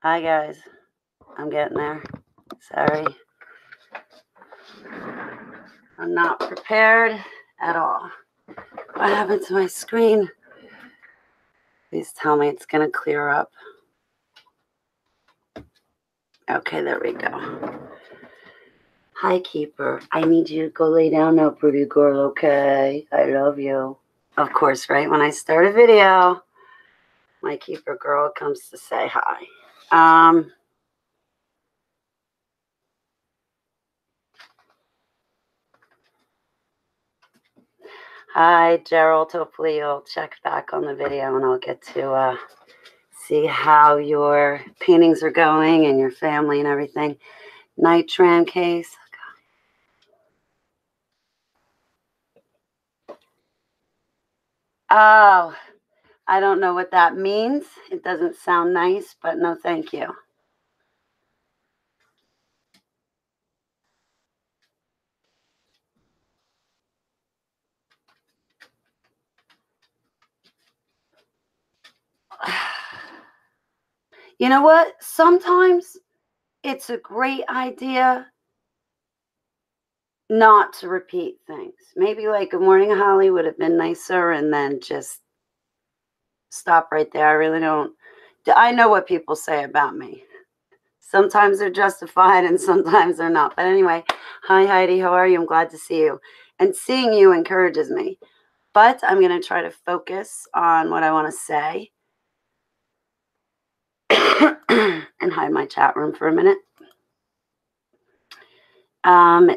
Hi guys, I'm getting there. Sorry. I'm not prepared at all. What happened to my screen? Please tell me it's going to clear up. Okay, there we go. Hi, Keeper. I need you to go lay down now, pretty girl, okay? I love you. Of course, right when I start a video, my Keeper girl comes to say hi. Hi, Gerald. Hopefully you'll check back on the video and I'll get to see how your paintings are going and your family and everything. Nitram case. Oh, I don't know what that means. It doesn't sound nice, but no thank you. You know what? Sometimes it's a great idea not to repeat things. Maybe like Good Morning Holly would have been nicer and then just stop right there. I really don't. I know what people say about me. Sometimes they're justified and sometimes they're not. But anyway, hi Heidi, how are you? I'm glad to see you. And seeing you encourages me. But I'm going to try to focus on what I want to say and hide my chat room for a minute.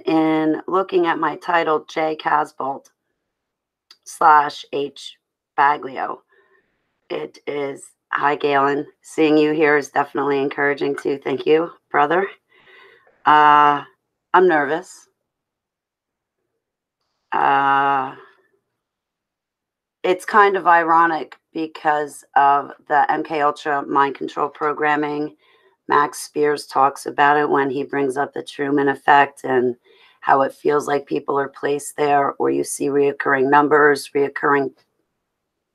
In looking at my title, J. Casbolt / H. Baglio, it is, hi Galen, seeing you here is definitely encouraging too. Thank you, brother. I'm nervous. It's kind of ironic because of the MKULTRA mind control programming. Max Spears talks about it when he brings up the Truman effect and how it feels like people are placed there, or you see reoccurring numbers, reoccurring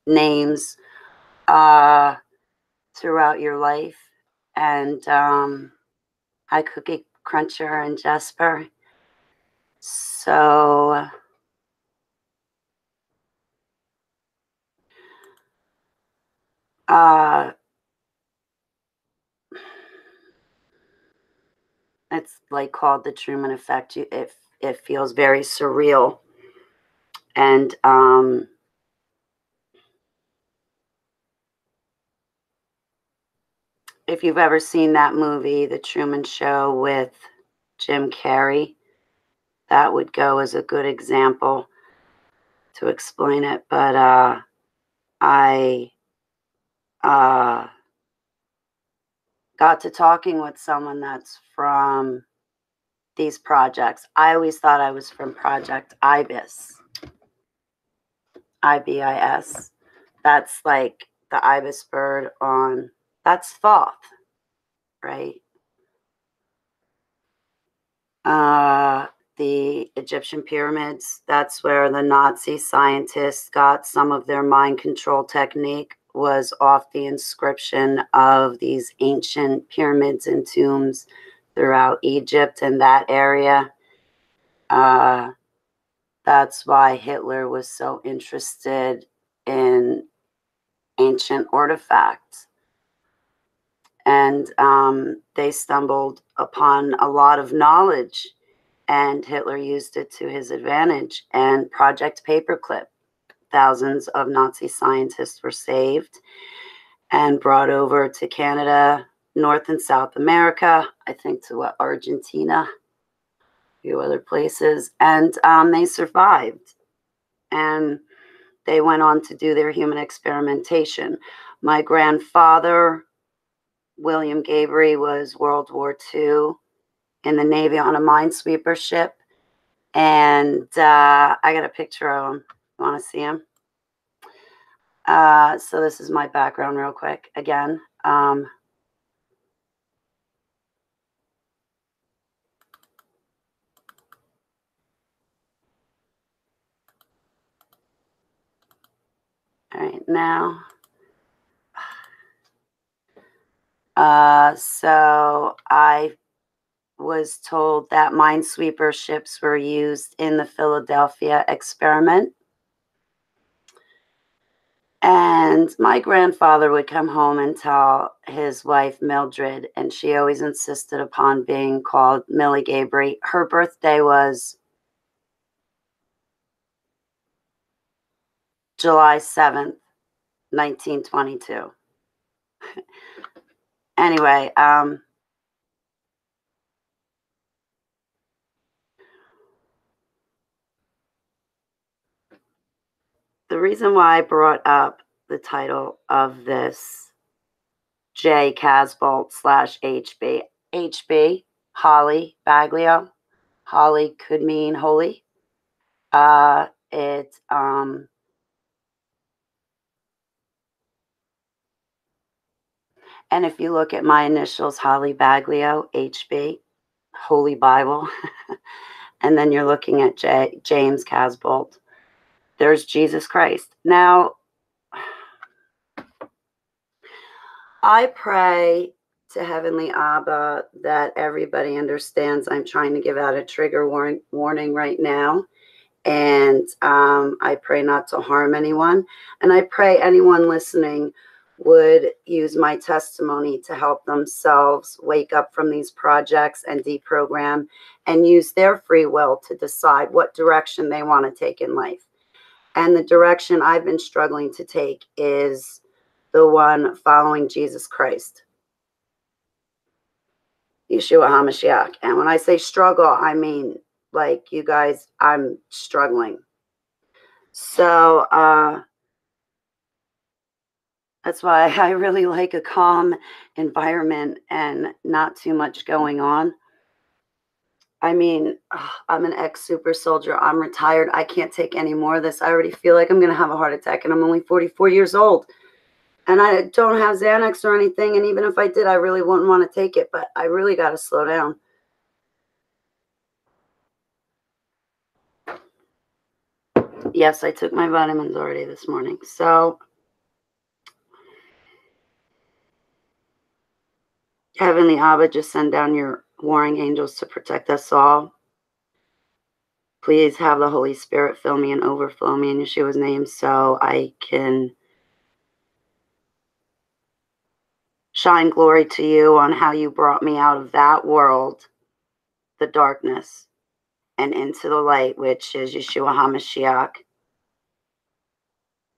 names throughout your life. And hi, Cookie Cruncher and Jesper. So it's like called the Truman effect. It feels very surreal. And if you've ever seen that movie, The Truman Show with Jim Carrey, that would go as a good example to explain it. But I got to talking with someone that's from these projects. I always thought I was from Project IBIS. IBIS. That's like the ibis bird on, that's Thoth, right? The Egyptian pyramids, that's where the Nazi scientists got some of their mind control technique, was off the inscription of these ancient pyramids and tombs throughout Egypt and that area. That's why Hitler was so interested in ancient artifacts. And they stumbled upon a lot of knowledge, and Hitler used it to his advantage. And Project Paperclip, thousands of Nazi scientists were saved and brought over to Canada, North and South America, I think to Argentina, a few other places, and they survived. And they went on to do their human experimentation. My grandfather, William Gabriel, was World War II in the Navy on a minesweeper ship. And I got a picture of him. You want to see him? So this is my background real quick. Again, all right, now So I was told that minesweeper ships were used in the Philadelphia experiment. And my grandfather would come home and tell his wife, Mildred, and she always insisted upon being called Millie Gabry. Her birthday was July 7th, 1922. Anyway, the reason why I brought up the title of this J. Casbolt / HB. HB, Holly Baglio. Holly could mean holy. And if you look at my initials, Holly Baglio, HB, Holy Bible, and then you're looking at James Casbolt, there's Jesus Christ. Now, I pray to Heavenly Abba that everybody understands I'm trying to give out a trigger warning right now. And I pray not to harm anyone. And I pray anyone listening would use my testimony to help themselves wake up from these projects and deprogram and use their free will to decide what direction they want to take in life. And the direction I've been struggling to take is the one following Jesus Christ, YESHUA HaMashiach. And when I say struggle, I mean, like, you guys, I'm struggling. So that's why I really like a calm environment and not too much going on. I mean, I'm an ex-super soldier. I'm retired. I can't take any more of this. I already feel like I'm going to have a heart attack, and I'm only 44 years old. And I don't have Xanax or anything, and even if I did, I really wouldn't want to take it, but I really got to slow down. Yes, I took my vitamins already this morning. So, Heavenly Abba, just send down your warring angels to protect us all. Please have the Holy Spirit fill me and overflow me in Yeshua's name so I can shine glory to you on how you brought me out of that world, the darkness, and into the light, which is YESHUA HaMashiach,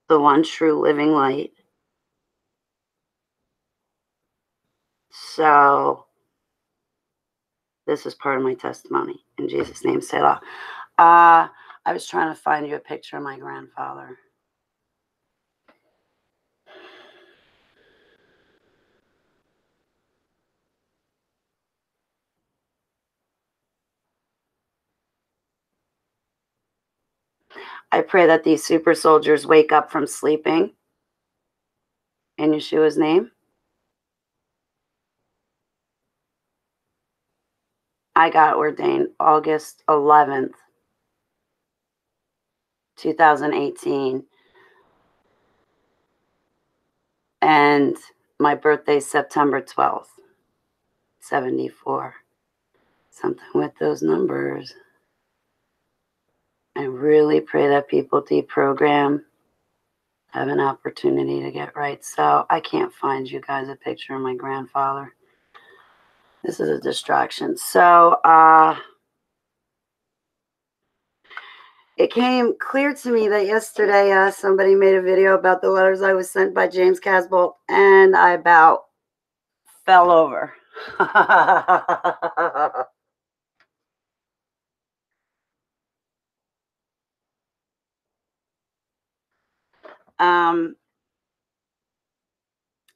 the one true living light. So this is part of my testimony. In Jesus' name, Selah. I was trying to find you a picture of my grandfather. I pray that these super soldiers wake up from sleeping in Yeshua's name. I got ordained August 11th, 2018. And my birthday is September 12th, 74. Something with those numbers. I really pray that people deprogram, have an opportunity to get right. So I can't find you guys a picture of my grandfather. This is a distraction. So it came clear to me that yesterday somebody made a video about the letters I was sent by James Casbolt, and I about fell over.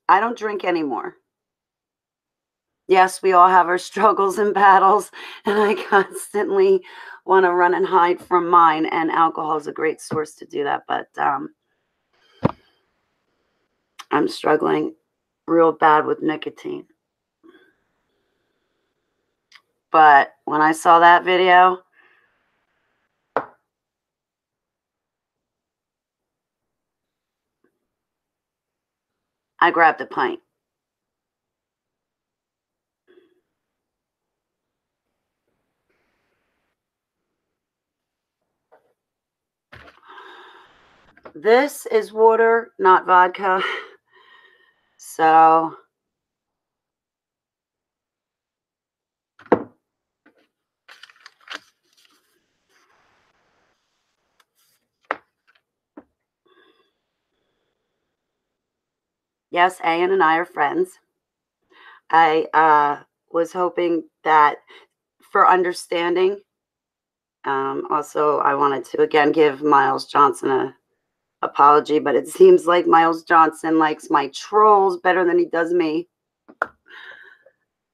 I don't drink anymore. Yes, we all have our struggles and battles, and I constantly want to run and hide from mine, and alcohol is a great source to do that, but I'm struggling real bad with nicotine. But when I saw that video, I grabbed a pint. this is water, not vodka. So yes, Ann and I are friends. I was hoping that for understanding. Also, I wanted to again give Miles Johnson a apology, but it seems like Miles Johnson likes my trolls better than he does me.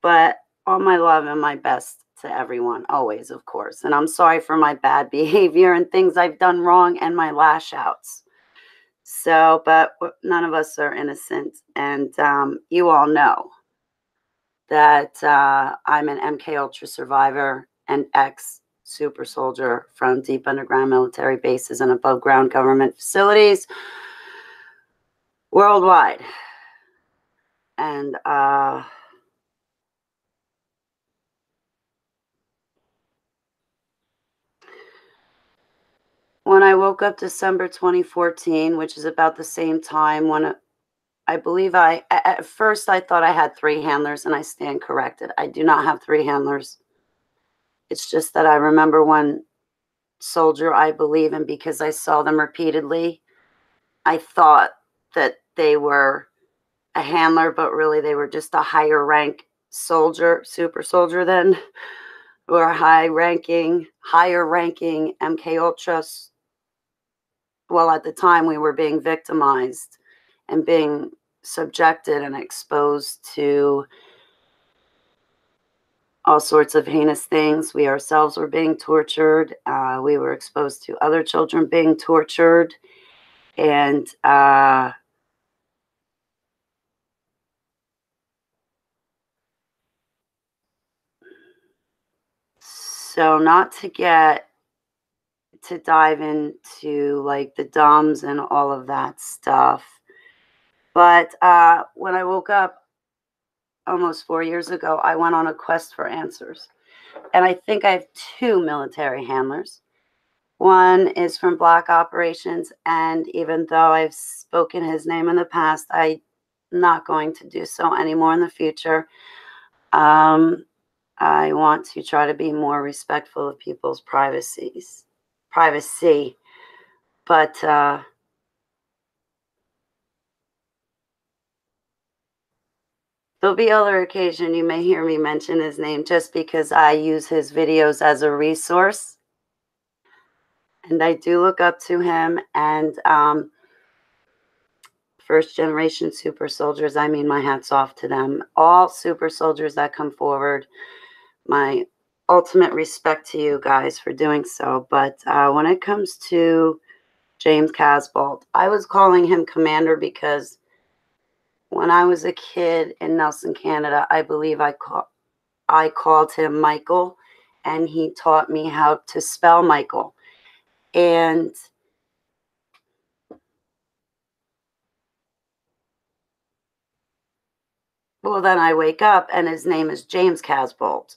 But all my love and my best to everyone, always, of course. And I'm sorry for my bad behavior and things I've done wrong and my lash outs. So, but none of us are innocent. And you all know that I'm an MKUltra survivor and ex-super soldier from deep underground military bases and above ground government facilities worldwide. And when I woke up December 2014, which is about the same time when I believe at first I thought I had 3 handlers, and I stand corrected. I do not have 3 handlers. It's just that I remember one soldier, I believe, and because I saw them repeatedly, I thought that they were a handler, but really they were just a higher rank soldier, super soldier than, or higher ranking MKUltra. Well, at the time we were being victimized and being subjected and exposed to all sorts of heinous things. We ourselves were being tortured. We were exposed to other children being tortured. And so not to get to dive into like the DUMs and all of that stuff. But when I woke up almost 4 years ago, I went on a quest for answers. And I think I have 2 military handlers. One is from Black Operations, and even though I've spoken his name in the past, I'm not going to do so anymore in the future. I want to try to be more respectful of people's privacy. But there'll be other occasion you may hear me mention his name just because I use his videos as a resource. And I do look up to him. And first generation super soldiers, I mean, my hat's off to them. All super soldiers that come forward, my ultimate respect to you guys for doing so. But when it comes to James Casbolt, I was calling him Commander because when I was a kid in Nelson, Canada, I believe I called him Michael, and he taught me how to spell Michael. And well, then I wake up and his name is James Casbolt.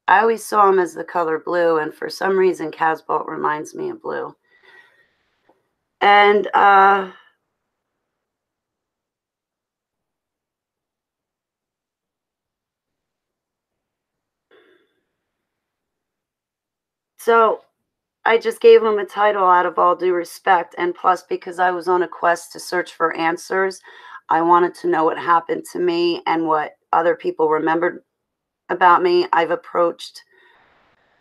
I always saw him as the color blue, and for some reason, Casbolt reminds me of blue. And so I just gave him a title out of all due respect, and plus because I was on a quest to search for answers, I wanted to know what happened to me and what other people remembered about me. I've approached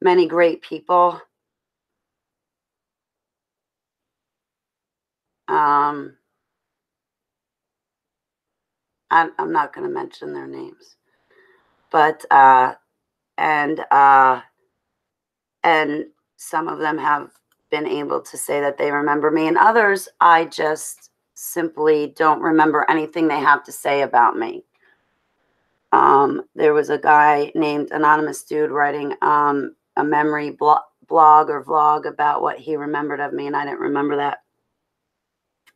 many great people. I'm not going to mention their names, but and some of them have been able to say that they remember me, and others I just simply don't remember anything they have to say about me. There was a guy named Anonymous Dude writing a memory blog or vlog about what he remembered of me, and I didn't remember that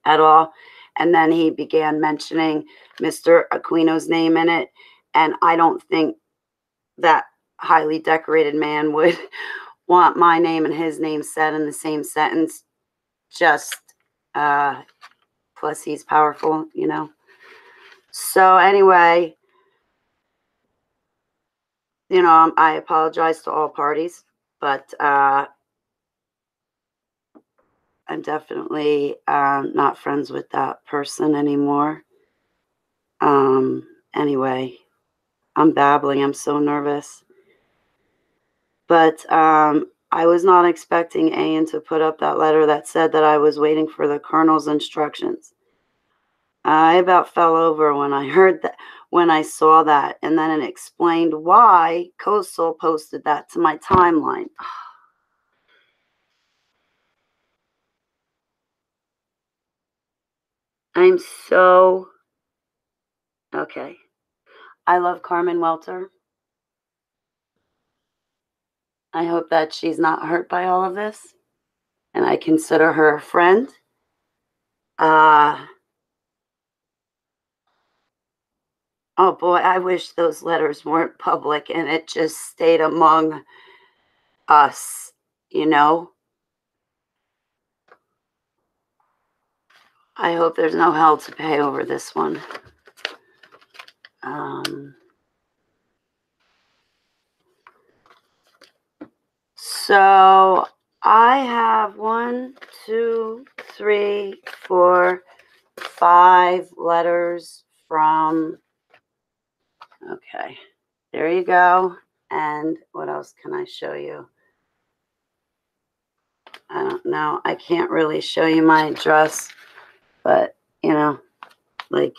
at all. And then he began mentioning Mr. Aquino's name in it, and I don't think that highly decorated man would want my name and his name said in the same sentence just Plus he's powerful, you know. So anyway, you know, I apologize to all parties, but I'm definitely not friends with that person anymore. Anyway, I'm babbling. I'm so nervous. But I was not expecting Ian to put up that letter that said that I was waiting for the colonel's instructions. I about fell over when I heard that, when I saw that, and then it explained why Coastal posted that to my timeline. I'm so okay. I love Carmen Welter. I hope that she's not hurt by all of this, and I consider her a friend. Oh boy, I wish those letters weren't public and it just stayed among us, you know? I hope there's no hell to pay over this one. So I have 1, 2, 3, 4, 5 letters from, okay, there you go. And what else can I show you? I don't know. I can't really show you my address, but, you know, like,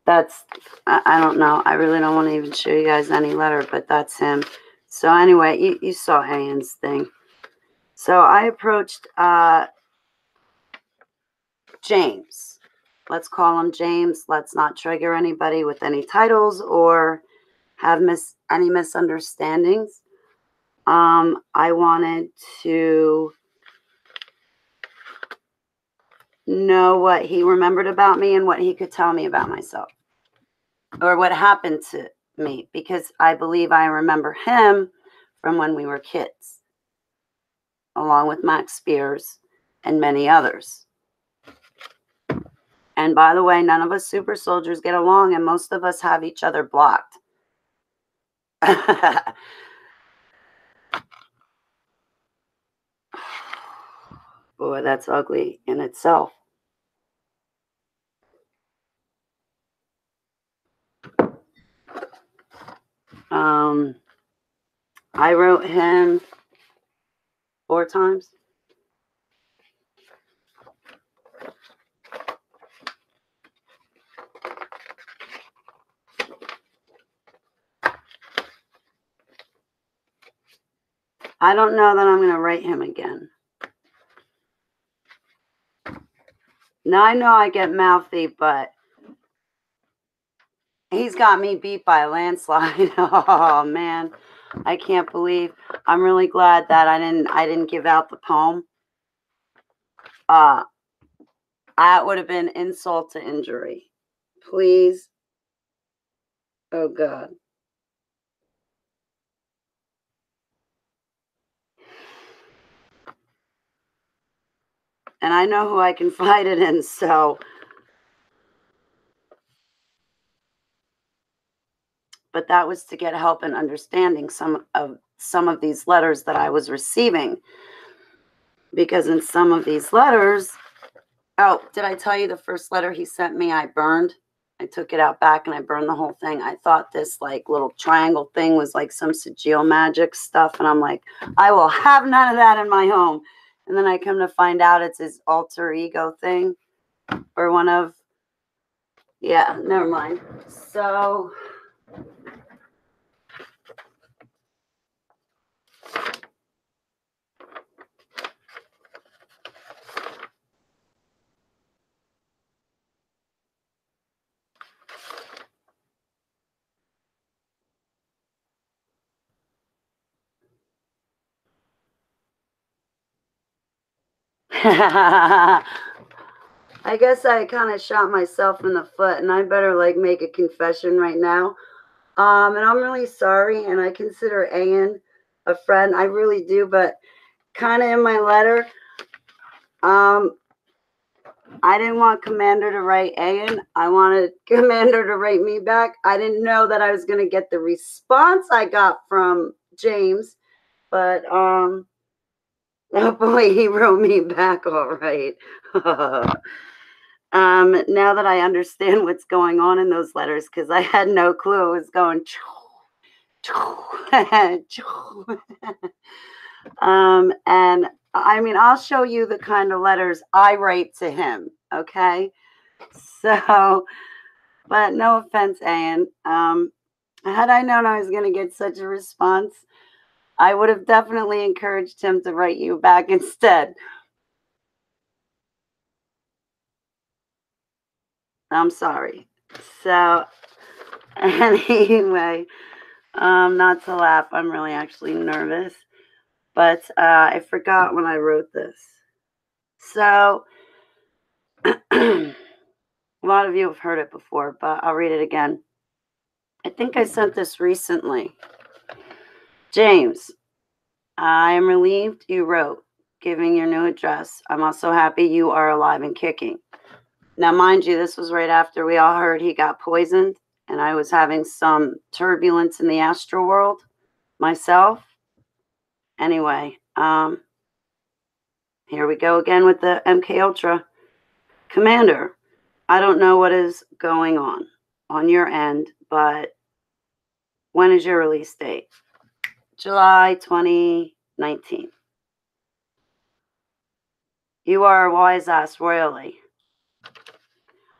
that's, I don't know. I really don't want to even show you guys any letter, but that's him. So anyway, you saw Ian's thing. So I approached James. Let's call him James. Let's not trigger anybody with any titles or have any misunderstandings. I wanted to know what he remembered about me and what he could tell me about myself or what happened to me, because I believe I remember him from when we were kids, along with Max Spears and many others. And by the way, none of us super soldiers get along, and most of us have each other blocked. Boy, that's ugly in itself. I wrote him 4 times. I don't know that I'm going to write him again. Now, I know I get mouthy, but he's got me beat by a landslide. Oh, man. I can't believe. I'm really glad that I didn't give out the poem. That would have been insult to injury. Please. Oh, God. And I know who I confide it in, so. But that was to get help in understanding some of these letters that I was receiving. Because in some of these letters, oh, did I tell you the first letter he sent me I burned? I took it out back and I burned the whole thing. I thought this like little triangle thing was like some sigil magic stuff. And I'm like, I will have none of that in my home. And then I come to find out it's his alter ego thing. Or one of, yeah, never mind. So I guess I kind of shot myself in the foot, and I better like make a confession right now. And I'm really sorry, and I consider Ian a friend. I really do, but kind of in my letter, I didn't want Commander to write Ayan. I wanted Commander to write me back. I didn't know that I was going to get the response I got from James, but oh boy, he wrote me back all right. Now that I understand what's going on in those letters, because I had no clue it was going. And I mean, I'll show you the kind of letters I write to him. Okay. So, but no offense, Ayan. Had I known I was going to get such a response, I would have definitely encouraged him to write you back instead. I'm sorry. So, anyway, not to laugh. I'm really actually nervous. But I forgot when I wrote this. So, a lot of you have heard it before, but I'll read it again. I think I sent this recently. James, I am relieved you wrote, giving your new address. I'm also happy you are alive and kicking. Now, mind you, this was right after we all heard he got poisoned, and I was having some turbulence in the astral world myself. Anyway, here we go again with the MKUltra. Commander, I don't know what is going on your end, but when is your release date? July 2019. You are a wise ass royally.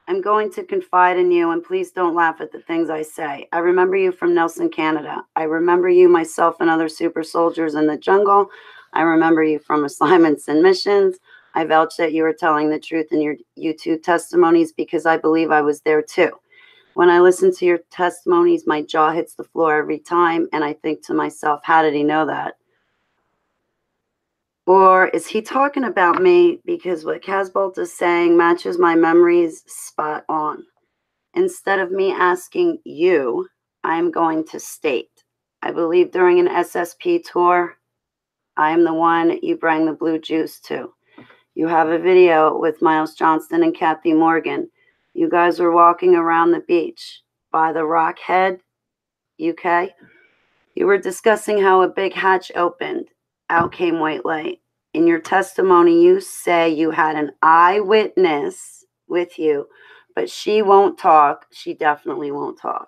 I'm going to confide in you, and please don't laugh at the things I say. I remember you from Nelson, Canada. I remember you, myself, and other super soldiers in the jungle. I remember you from assignments and missions. I vouch that you are telling the truth in your YouTube testimonies because I believe I was there too. When I listen to your testimonies, my jaw hits the floor every time, and I think to myself, how did he know that? Or is he talking about me because what Casbolt is saying matches my memories spot on? Instead of me asking you, I'm going to state, I believe during an SSP tour, I am the one you bring the blue juice to. You have a video with Miles Johnston and Kathy Morgan. You guys were walking around the beach by the Rock Head, UK. You were discussing how a big hatch opened. Out came white light. In your testimony, you say you had an eyewitness with you, but she won't talk. She definitely won't talk.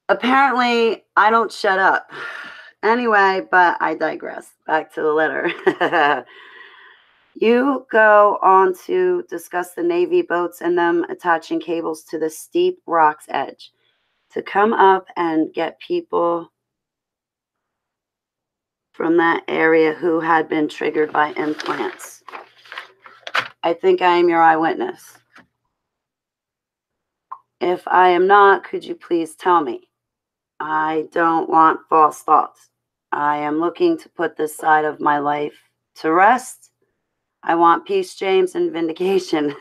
Apparently, I don't shut up. Anyway, but I digress. Back to the letter. You go on to discuss the Navy boats and them attaching cables to the steep rock's edge to come up and get people from that area who had been triggered by implants. I think I am your eyewitness. If I am not, could you please tell me? I don't want false thoughts. I am looking to put this side of my life to rest. I want peace, James, and vindication.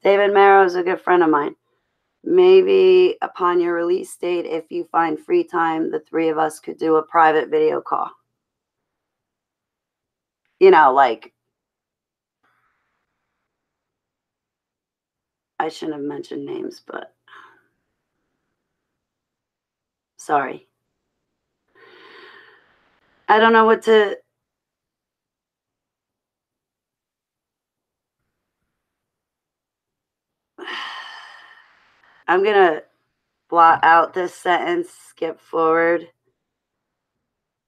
David Marrow is a good friend of mine. Maybe upon your release date, if you find free time, the three of us could do a private video call. You know, like, I shouldn't have mentioned names, but sorry. I don't know what to... I'm going to blot out this sentence, skip forward.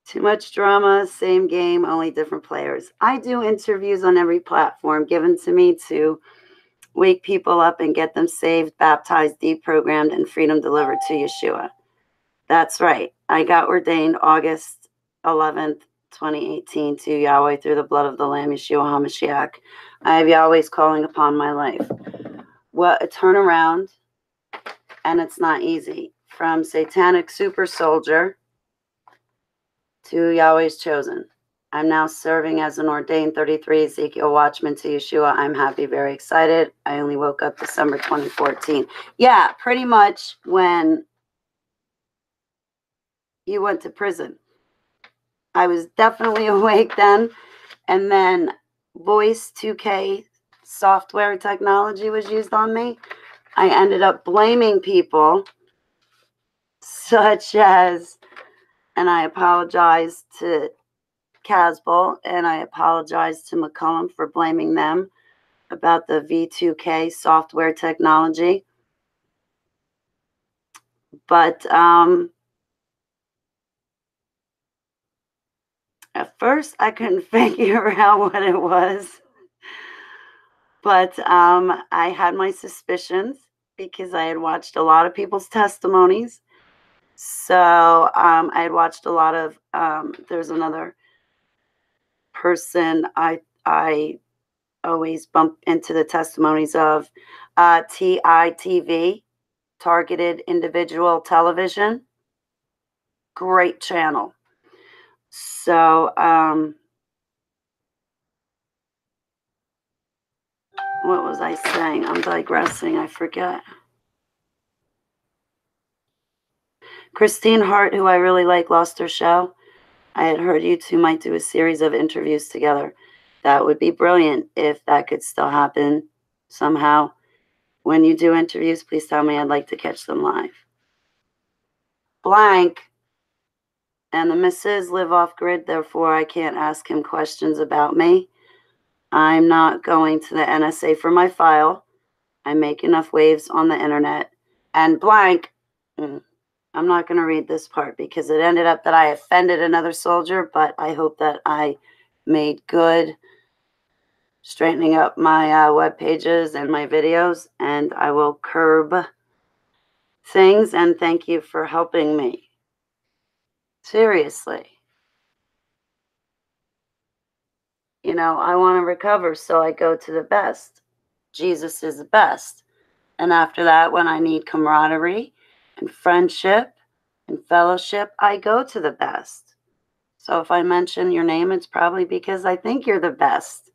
Too much drama, same game, only different players. I do interviews on every platform given to me to wake people up and get them saved, baptized, deprogrammed, and freedom delivered to Yeshua. That's right. I got ordained August 11th, 2018 to Yahweh through the blood of the Lamb, Yeshua HaMashiach. I have Yahweh's calling upon my life. What a turnaround, and it's not easy. From satanic super soldier to Yahweh's chosen. I'm now serving as an ordained 33 Ezekiel watchman to Yeshua. I'm happy, very excited. I only woke up December 2014. Yeah, pretty much when he went to prison. I was definitely awake then. And then voice 2K software technology was used on me. I ended up blaming people such as, and I apologize to Casbolt and I apologize to McCullum for blaming them about the V2K software technology. But at first I couldn't figure out what it was. But I had my suspicions because I had watched a lot of people's testimonies. So I had watched a lot of, there's another person I always bump into the testimonies of, TITV, Targeted Individual Television. Great channel. So what was I saying? I'm digressing. I forget. Christine Hart, who I really like, lost her show. I had heard you two might do a series of interviews together. That would be brilliant if that could still happen somehow. When you do interviews, please tell me. I'd like to catch them live. Blank and the missus live off grid, therefore I can't ask him questions about me. I'm not going to the NSA for my file. I make enough waves on the internet. And blank, I'm not going to read this part because it ended up that I offended another soldier, but I hope that I made good straightening up my web pages and my videos, and I will curb things, and thank you for helping me. Seriously. You know, I want to recover, so I go to the best. Jesus is the best. And after that, when I need camaraderie and friendship and fellowship, I go to the best. So if I mention your name, it's probably because I think you're the best.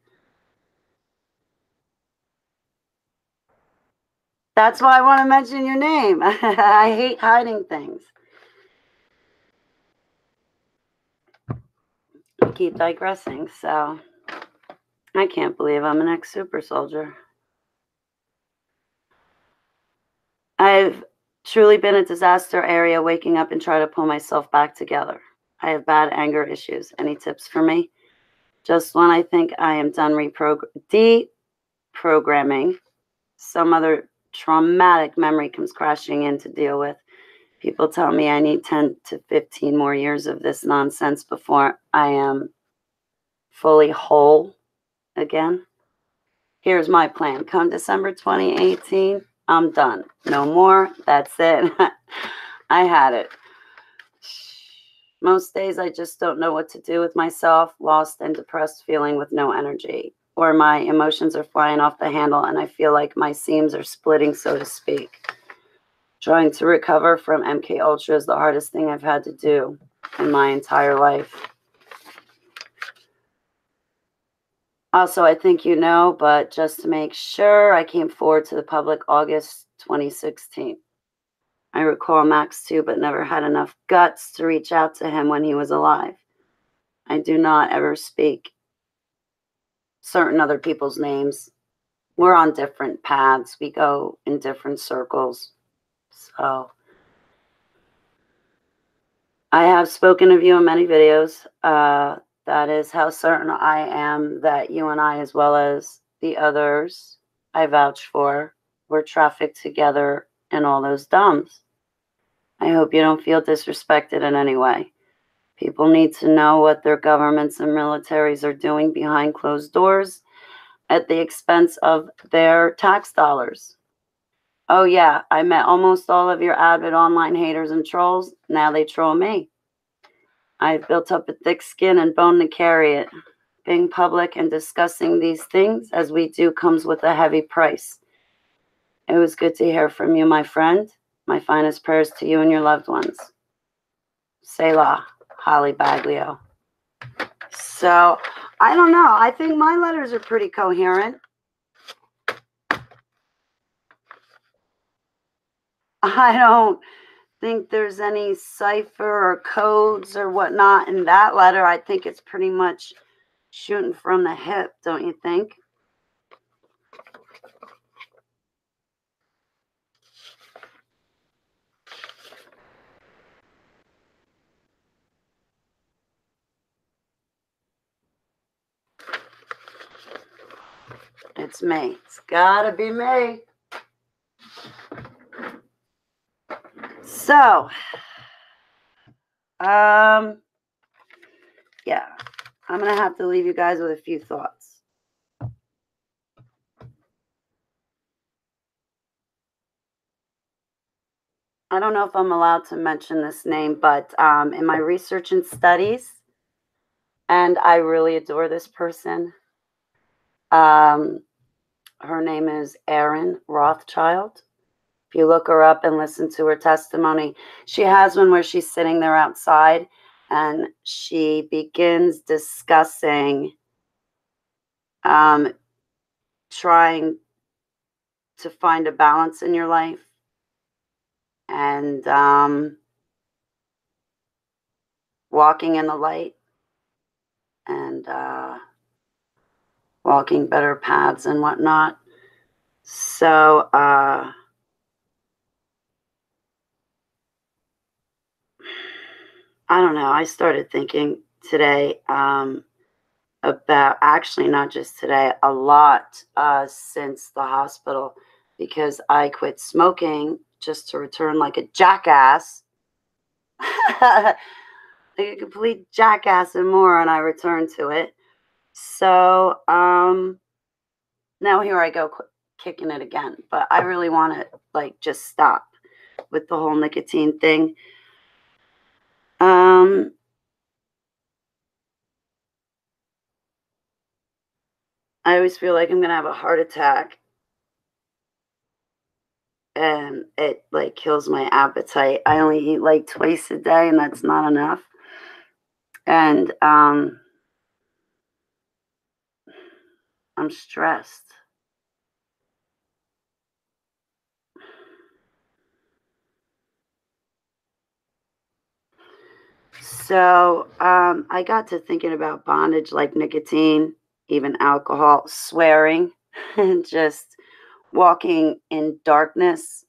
That's why I want to mention your name. I hate hiding things. I keep digressing, so I can't believe I'm an ex-super soldier. I've truly been a disaster area, waking up and try to pull myself back together. I have bad anger issues. Any tips for me? Just when I think I am done deprogramming, some other traumatic memory comes crashing in to deal with. People tell me I need 10 to 15 more years of this nonsense before I am fully whole again. Here's my plan. Come December 2018, I'm done. No more. That's it. I had it. Most days I just don't know what to do with myself, lost and depressed, feeling with no energy. Or my emotions are flying off the handle and I feel like my seams are splitting, so to speak. Trying to recover from MKUltra is the hardest thing I've had to do in my entire life. Also, I think you know, but just to make sure, I came forward to the public August 2016. I recall Max too, but never had enough guts to reach out to him when he was alive. I do not ever speak certain other people's names. We're on different paths. We go in different circles. So I have spoken of you in many videos. That is how certain I am that you and I, as well as the others I vouch for, were trafficked together in all those dumbs. I hope you don't feel disrespected in any way. People need to know what their governments and militaries are doing behind closed doors at the expense of their tax dollars. Oh yeah, I met almost all of your avid online haters and trolls. Now they troll me. I've built up a thick skin and bone to carry it. Being public and discussing these things as we do comes with a heavy price. It was good to hear from you, my friend. My finest prayers to you and your loved ones. Selah, Holly Baglio. So, I don't know. I think my letters are pretty coherent. I don't think there's any cipher or codes or whatnot in that letter. I think it's pretty much shooting from the hip, don't you think? It's me. It's gotta be me. So, yeah, I'm gonna have to leave you guys with a few thoughts. I don't know if I'm allowed to mention this name, but in my research and studies, and I really adore this person. Her name is Erin Rothschild. If you look her up and listen to her testimony, she has one where she's sitting there outside and she begins discussing trying to find a balance in your life and walking in the light and walking better paths and whatnot. So I don't know. I started thinking today about, actually not just today, a lot since the hospital, because I quit smoking just to return like a jackass. Like a complete jackass and moron, I returned to it. So now here I go kicking it again. But I really want to like just stop with the whole nicotine thing. I always feel like I'm gonna have a heart attack, and it like kills my appetite. I only eat like twice a day, and that's not enough. And I'm stressed. So I got to thinking about bondage, like nicotine, even alcohol, swearing, and just walking in darkness,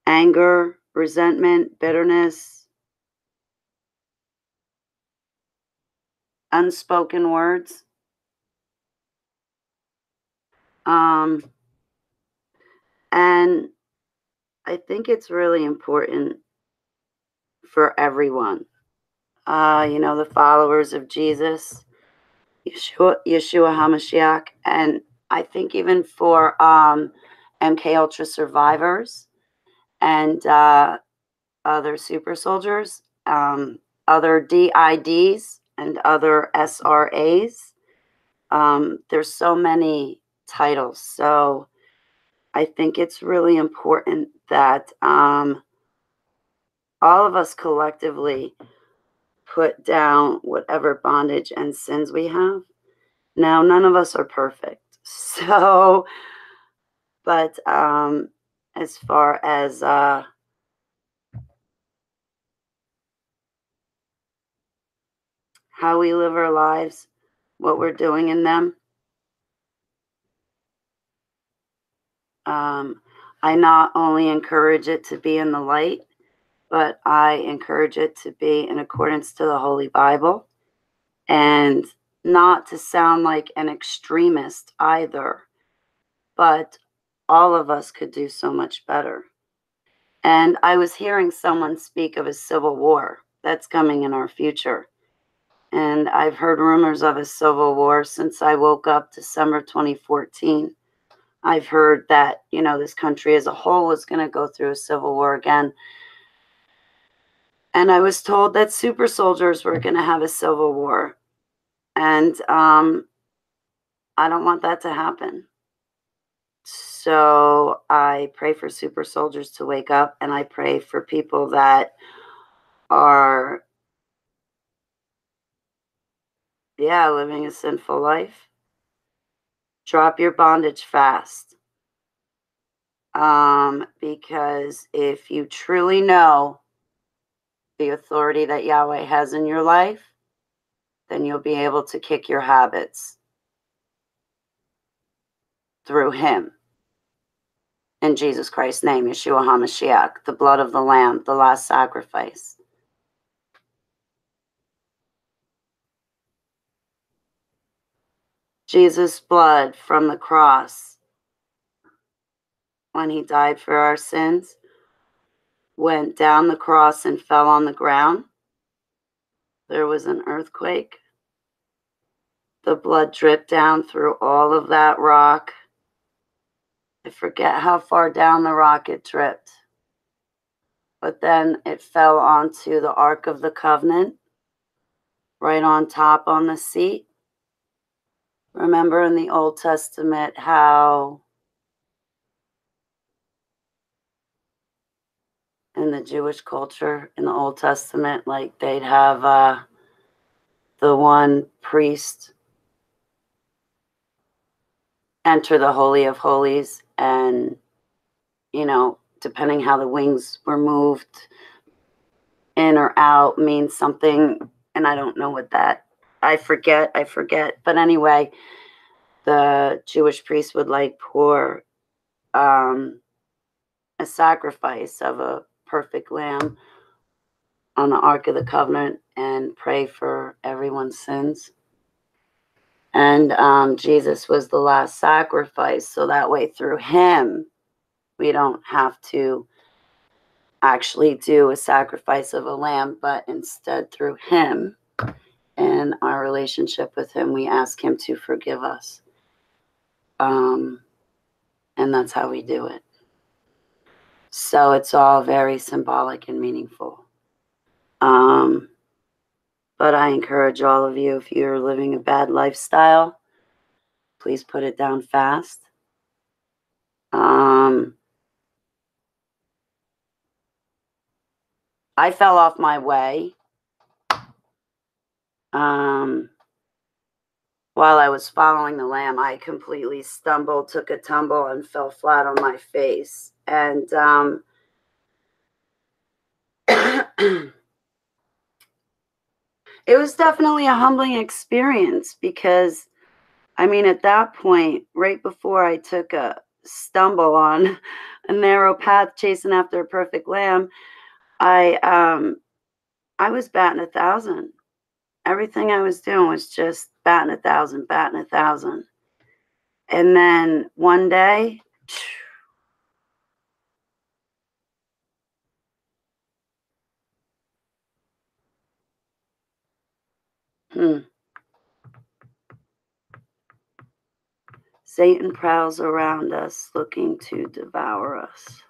anger, resentment, bitterness, unspoken words. And I think it's really important for everyone. The followers of Jesus, Yeshua HaMashiach, and I think even for MKULTRA survivors and other super soldiers, other DIDs and other SRAs. There's so many titles. So I think it's really important that all of us collectively put down whatever bondage and sins we have. Now, none of us are perfect. So, but as far as how we live our lives, what we're doing in them, I not only encourage it to be in the light, but I encourage it to be in accordance to the Holy Bible, and not to sound like an extremist either, but all of us could do so much better. And I was hearing someone speak of a civil war that's coming in our future. And I've heard rumors of a civil war since I woke up December 2014. I've heard that, this country as a whole was going to go through a civil war again. And I was told that super soldiers were going to have a civil war. And I don't want that to happen. So I pray for super soldiers to wake up, and I pray for people that are, living a sinful life. Drop your bondage fast. Because if you truly know the authority that Yahweh has in your life, then you'll be able to kick your habits through him. In Jesus Christ's name, Yeshua HaMashiach, the blood of the Lamb, the last sacrifice. Jesus' blood from the cross, when he died for our sins, went down the cross and fell on the ground. There was an earthquake. The blood dripped down through all of that rock. I forget how far down the rock it dripped. But then it fell onto the Ark of the Covenant, right on top on the seat. Remember in the Old Testament how in the Jewish culture, in the Old Testament, like they'd have the one priest enter the Holy of Holies, and, you know, depending how the wings were moved in or out means something, and I don't know what that, I forget. But anyway, the Jewish priest would like pour a sacrifice of a perfect lamb on the Ark of the Covenant and pray for everyone's sins. And Jesus was the last sacrifice, so that way through him, we don't have to actually do a sacrifice of a lamb, but instead through him and our relationship with him, we ask him to forgive us. And that's how we do it. So it's all very symbolic and meaningful. But I encourage all of you, if you're living a bad lifestyle, please put it down fast. I fell off my way while I was following the Lamb. I completely stumbled, took a tumble, and fell flat on my face. And it was definitely a humbling experience because, I mean, at that point, right before I took a stumble on a narrow path chasing after a perfect lamb, I was batting 1,000. Everything I was doing was just batting 1,000. And then one day, Satan prowls around us looking to devour us.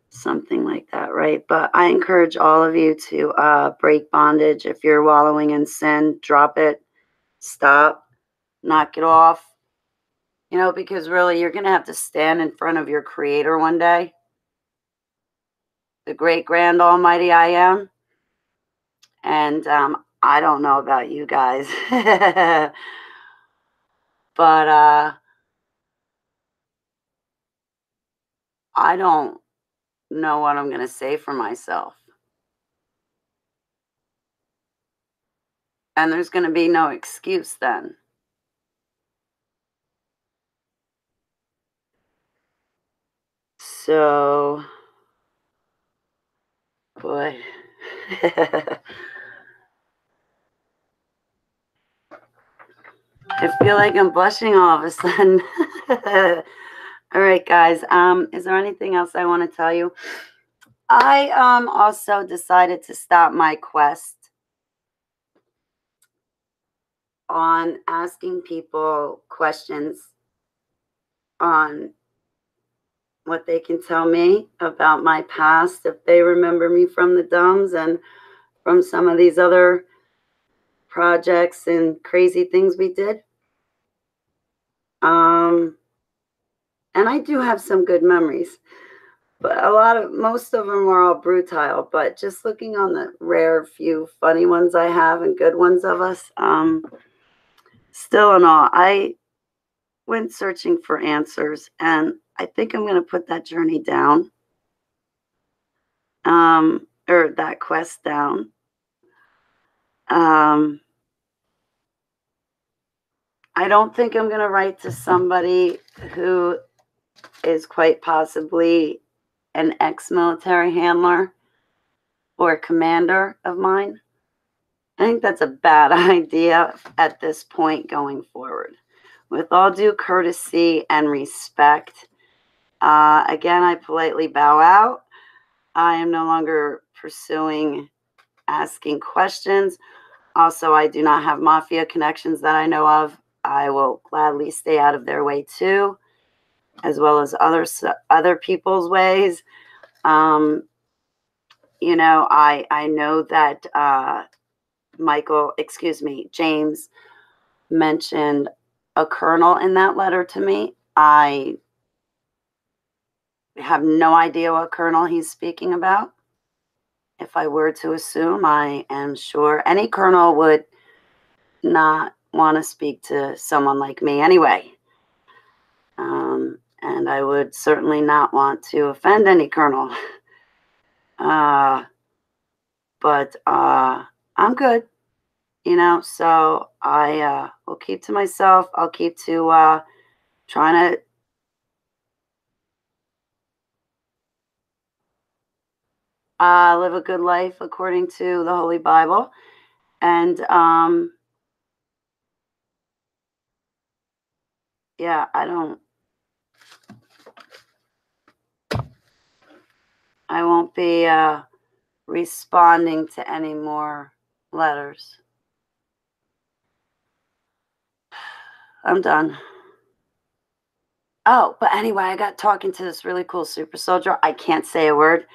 Something like that, right? But I encourage all of you to break bondage. If you're wallowing in sin, drop it, stop, knock it off. You know, because really you're going to have to stand in front of your Creator one day. The great, grand, almighty I am. And I don't know about you guys. But I don't know what I'm going to say for myself. And there's going to be no excuse then. So, boy. I feel like I'm blushing all of a sudden. All right, guys. Is there anything else I want to tell you? I also decided to stop my quest on asking people questions on what they can tell me about my past, if they remember me from the Dumbs and from some of these other projects and crazy things we did. And I do have some good memories, but most of them are all brutal. But just looking on the rare few funny ones I have and good ones of us, still in all, I went searching for answers, and I think I'm going to put that journey down, or that quest down. I don't think I'm going to write to somebody who is quite possibly an ex-military handler or commander of mine. I think that's a bad idea at this point going forward. With all due courtesy and respect, again, I politely bow out. I am no longer pursuing asking questions. Also, I do not have mafia connections that I know of. I will gladly stay out of their way too, as well as other people's ways. You know, I know that James mentioned a colonel in that letter to me. I have no idea what colonel he's speaking about. If I were to assume, I am sure any colonel would not want to speak to someone like me anyway. And I would certainly not want to offend any colonel. But I'm good, you know, so I will keep to myself. I'll keep to trying to live a good life according to the Holy Bible. And yeah, I won't be responding to any more letters. I'm done. Oh, but anyway, I got talking to this really cool super soldier. I can't say a word,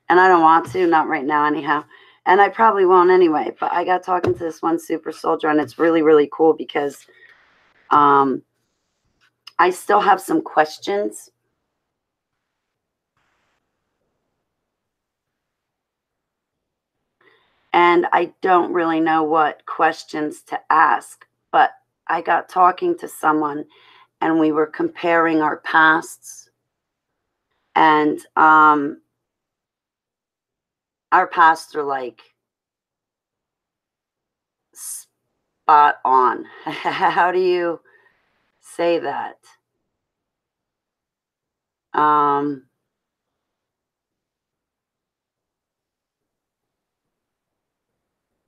and I don't want to, not right now anyhow. And I probably won't anyway, but I got talking to this one super soldier, and it's really, really cool because I still have some questions. And I don't really know what questions to ask, but I got talking to someone and we were comparing our pasts. And our pasts are like spot on. How do you say that?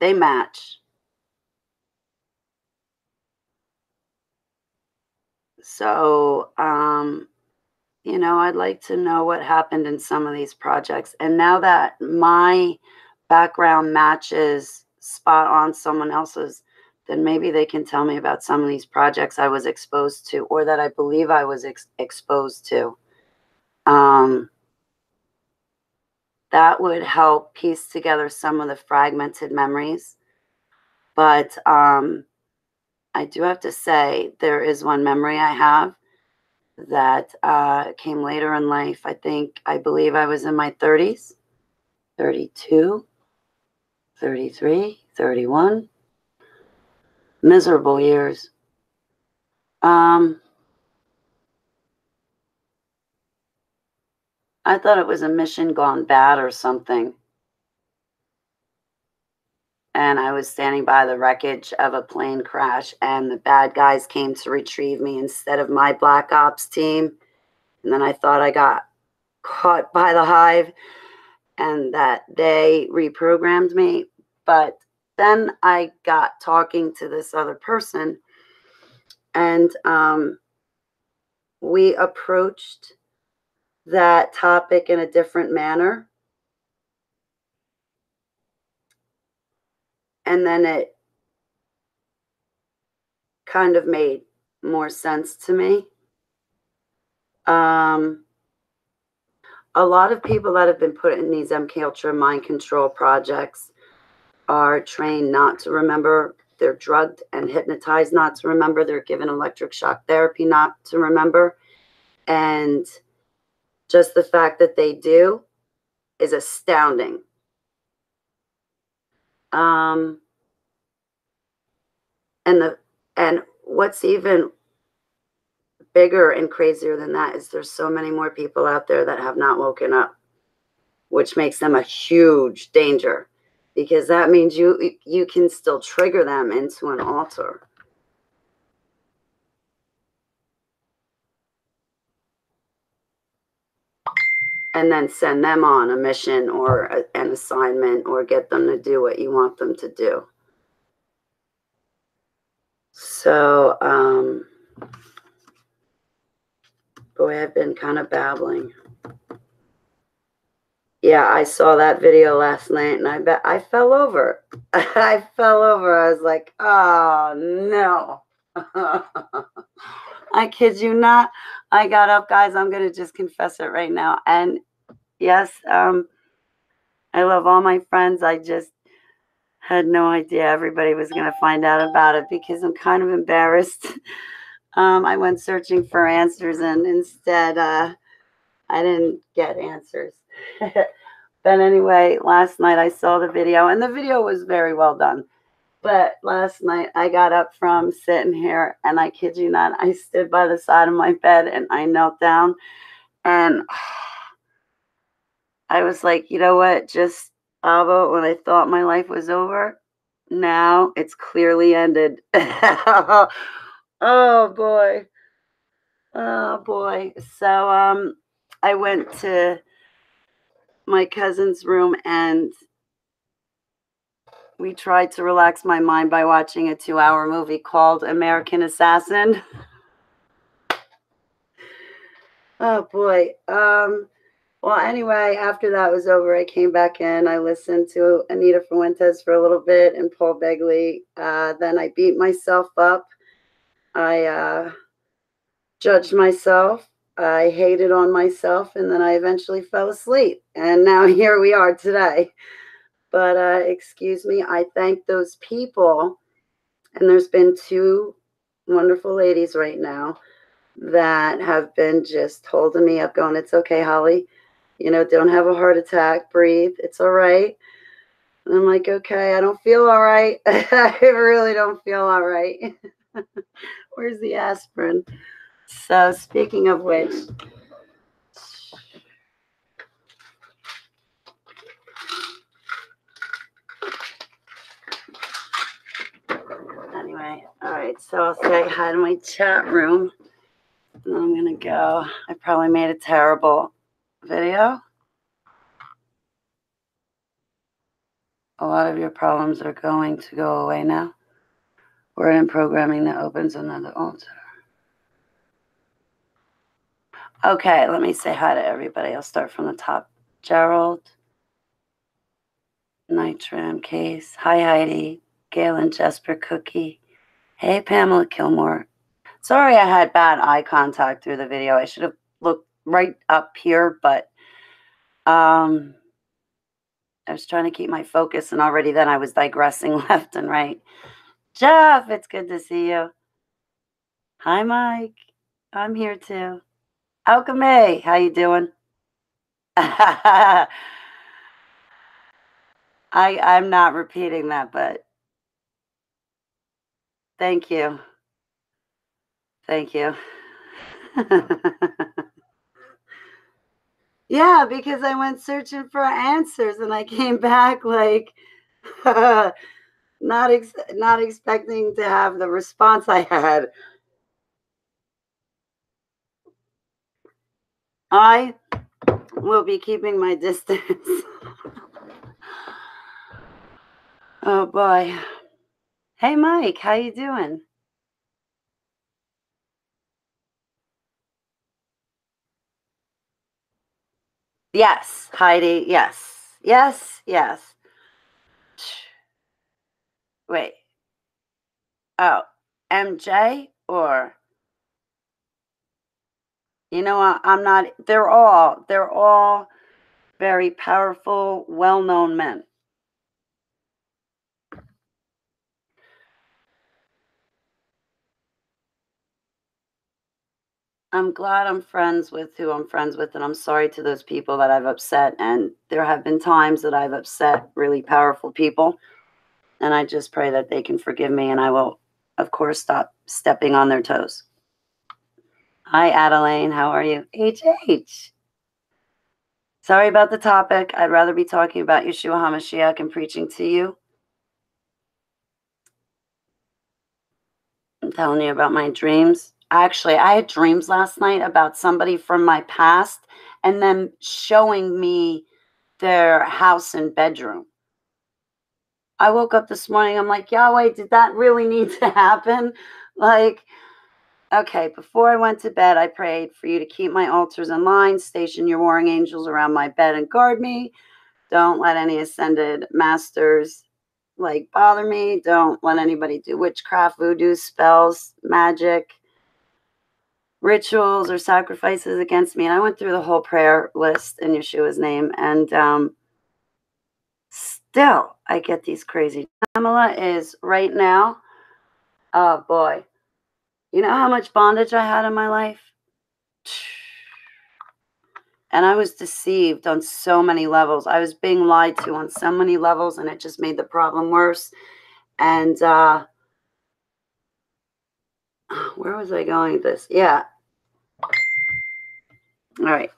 They match. So, you know, I'd like to know what happened in some of these projects. And now that my background matches spot on someone else's, then maybe they can tell me about some of these projects I was exposed to, or that I believe I was exposed to. That would help piece together some of the fragmented memories. But I do have to say, there is one memory I have that came later in life. I believe I was in my 30s, 32, 33, 31. Miserable years. I thought it was a mission gone bad or something. And I was standing by the wreckage of a plane crash, and the bad guys came to retrieve me instead of my Black Ops team. And then I thought I got caught by the hive and that they reprogrammed me. But then I got talking to this other person, and we approached that topic in a different manner. And then it kind of made more sense to me. A lot of people that have been put in these MKUltra mind control projects are trained not to remember. They're drugged and hypnotized not to remember. They're given electric shock therapy not to remember. And just the fact that they do is astounding. And what's even bigger and crazier than that is there's so many more people out there that have not woken up, which makes them a huge danger, because that means you can still trigger them into an altar. And then send them on a mission or an assignment, or get them to do what you want them to do. So, boy, I've been kind of babbling. Yeah, I saw that video last night, and I bet I fell over. I fell over. I was like, oh, no. I kid you not. I got up, guys. I'm going to just confess it right now. And yes, I love all my friends. I just had no idea everybody was going to find out about it, because I'm kind of embarrassed. I went searching for answers, and instead I didn't get answers. But anyway, last night I saw the video, and the video was very well done. But last night I got up from sitting here, and I kid you not, I stood by the side of my bed and I knelt down, and I was like, you know what? Just, Abba, when I thought my life was over, now it's clearly ended. Oh boy. Oh boy. So I went to my cousin's room, and we tried to relax my mind by watching a 2-hour movie called American Assassin. Oh boy. Well, anyway, after that was over, I came back in. I listened to Anita Fuentes for a little bit and Paul Baglio. Then I beat myself up. I judged myself. I hated on myself, and then I eventually fell asleep. And now here we are today. But excuse me, I thank those people. And there's been 2 wonderful ladies right now that have been just holding me up, going, it's okay, Holly. You know, don't have a heart attack. Breathe. It's all right. And I'm like, okay, I don't feel all right. I really don't feel all right. Where's the aspirin? So speaking of which, anyway, all right, so I'll say hi to my chat room, and then I'm going to go. I probably made a terrible video. A lot of your problems are going to go away now. We're in programming that opens another altar. Okay, let me say hi to everybody. I'll start from the top. Gerald, Nitram Case, hi Heidi, Gail and Jesper Cookie. Hey Pamela Kilmore. Sorry I had bad eye contact through the video. I should have looked right up here, but I was trying to keep my focus, and already then I was digressing left and right. Jeff, it's good to see you. Hi Mike, I'm here too. Alchemy, how you doing? I'm not repeating that, but thank you. Thank you. Yeah, because I went searching for answers, and I came back like not expecting to have the response I had. I will be keeping my distance. Oh boy. Hey Mike, how you doing? Yes, Heidi, yes. Yes, yes. Wait. Oh, MJ or, you know what? I'm not, they're all very powerful, well-known men. I'm glad I'm friends with who I'm friends with, and I'm sorry to those people that I've upset. And there have been times that I've upset really powerful people, and I just pray that they can forgive me, and I will, of course, stop stepping on their toes. Hi, Adeline. How are you? HH. Sorry about the topic. I'd rather be talking about Yeshua HaMashiach and preaching to you. I'm telling you about my dreams. Actually, I had dreams last night about somebody from my past and them showing me their house and bedroom. I woke up this morning, I'm like, Yahweh, did that really need to happen? Like, okay, before I went to bed, I prayed for you to keep my altars in line, station your warring angels around my bed and guard me. Don't let any ascended masters like bother me. Don't let anybody do witchcraft, voodoo, spells, magic, rituals, or sacrifices against me. And I went through the whole prayer list in Yeshua's name, and still I get these crazy. Pamela is right now, oh boy, you know how much bondage I had in my life? And I was deceived on so many levels. I was being lied to on so many levels, and it just made the problem worse. And where was I going with this? Yeah. All right.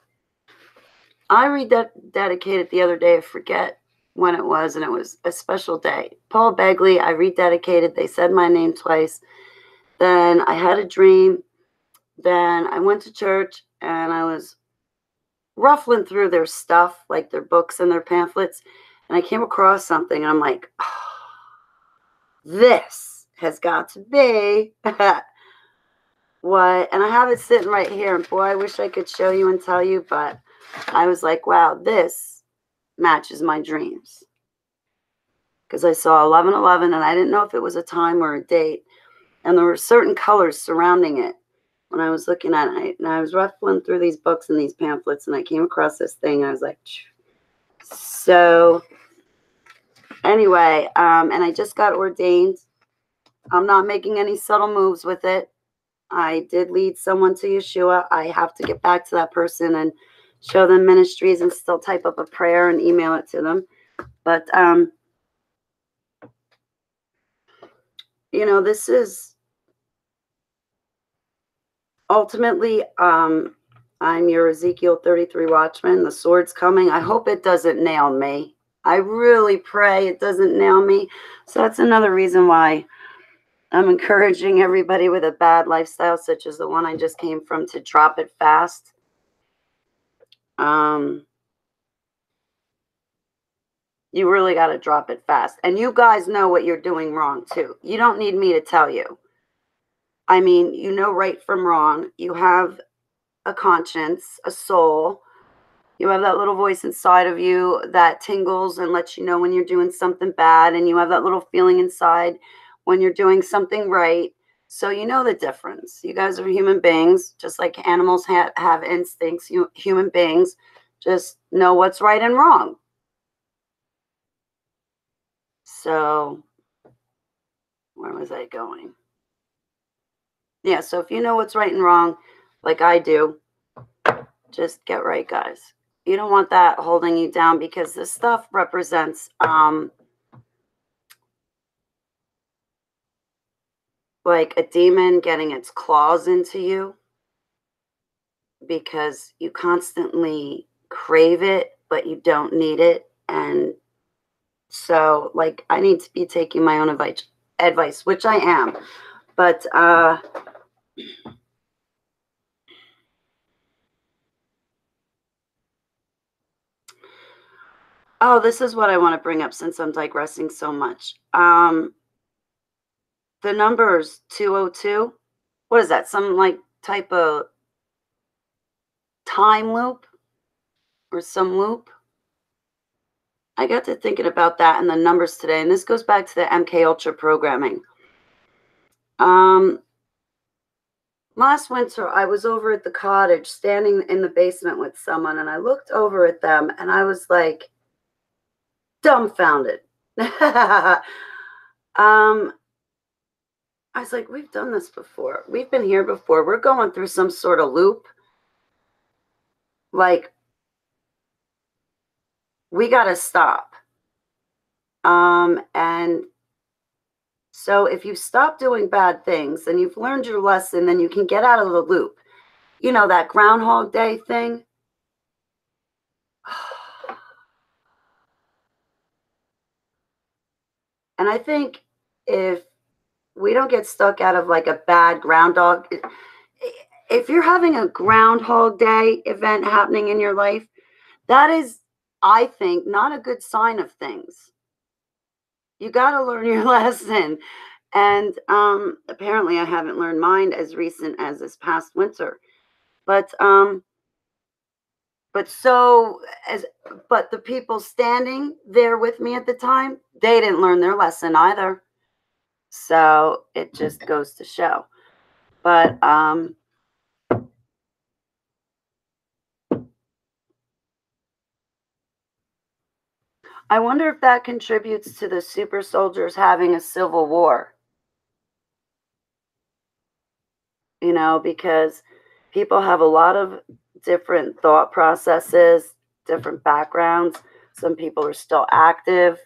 I rededicated the other day. I forget when it was, and it was a special day. Paul Baglio, I rededicated. They said my name twice. Then I had a dream. Then I went to church, and I was ruffling through their stuff, like their books and their pamphlets, and I came across something, and I'm like, oh, this has got to be what, and I have it sitting right here, and boy, I wish I could show you and tell you, but I was like, wow, this matches my dreams, because I saw 1111, and I didn't know if it was a time or a date, and there were certain colors surrounding it when I was looking at it, and I was ruffling through these books and these pamphlets, and I came across this thing, and I was like, so anyway, and I just got ordained. I'm not making any subtle moves with it. I did lead someone to Yeshua. I have to get back to that person and show them ministries and still type up a prayer and email it to them. But, you know, this is ultimately, I'm your Ezekiel 33 watchman. The sword's coming. I hope it doesn't nail me. I really pray it doesn't nail me. So that's another reason why I'm encouraging everybody with a bad lifestyle, such as the one I just came from, to drop it fast. You really got to drop it fast. And you guys know what you're doing wrong, too. You don't need me to tell you. I mean, you know right from wrong. You have a conscience, a soul. You have that little voice inside of you that tingles and lets you know when you're doing something bad. And you have that little feeling inside when you're doing something right. So you know the difference. You guys are human beings, just like animals have instincts. Human beings just know what's right and wrong. So where was I going? Yeah, so if you know what's right and wrong, like I do, just get right, guys. You don't want that holding you down, because this stuff represents like a demon getting its claws into you, because you constantly crave it, but you don't need it. And so, like, I need to be taking my own advice, which I am. But oh, this is what I want to bring up, since I'm digressing so much. The number's 202. What is that? Some like type of time loop or some loop? I got to thinking about that and the numbers today, and this goes back to the MKULTRA programming. Last winter, I was over at the cottage, standing in the basement with someone, and I looked over at them, and I was like dumbfounded. I was like, we've done this before. We've been here before. We're going through some sort of loop. Like, we got to stop. And so if you stop doing bad things and you've learned your lesson, then you can get out of the loop. you know, that Groundhog Day thing. And I think if we don't get stuck out of like a bad groundhog, if you're having a Groundhog Day event happening in your life, that is, I think, not a good sign of things. You got to learn your lesson. And apparently I haven't learned mine as recent as this past winter. But so as but the people standing there with me at the time, they didn't learn their lesson either. So it just goes to show. But I wonder if that contributes to the super soldiers having a civil war. You know, because people have a lot of different thought processes, different backgrounds. Some people are still active.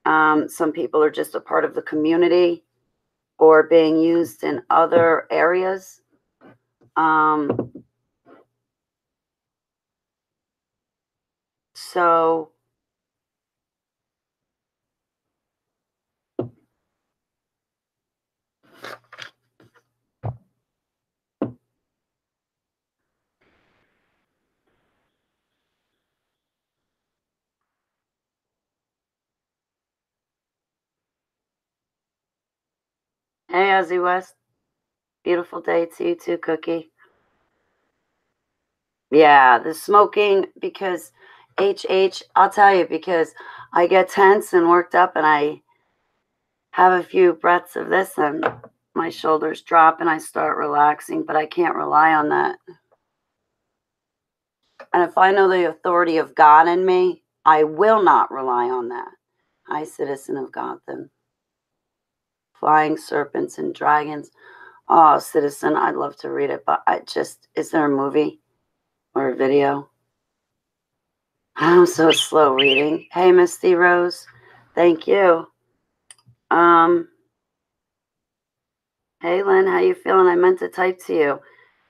Some people are just a part of the community or being used in other areas. So hey, Ozzy West, beautiful day to you too, Cookie. Yeah, the smoking, because I'll tell you, because I get tense and worked up and I have a few breaths of this and my shoulders drop and I start relaxing, but I can't rely on that. And if I know the authority of God in me, I will not rely on that. High citizen of Gotham. Flying serpents and dragons. Oh, citizen, I'd love to read it, but is there a movie or a video? I'm so slow reading. Hey, Misty Rose. Thank you. Hey, Lynn, how you feeling? I meant to type to you.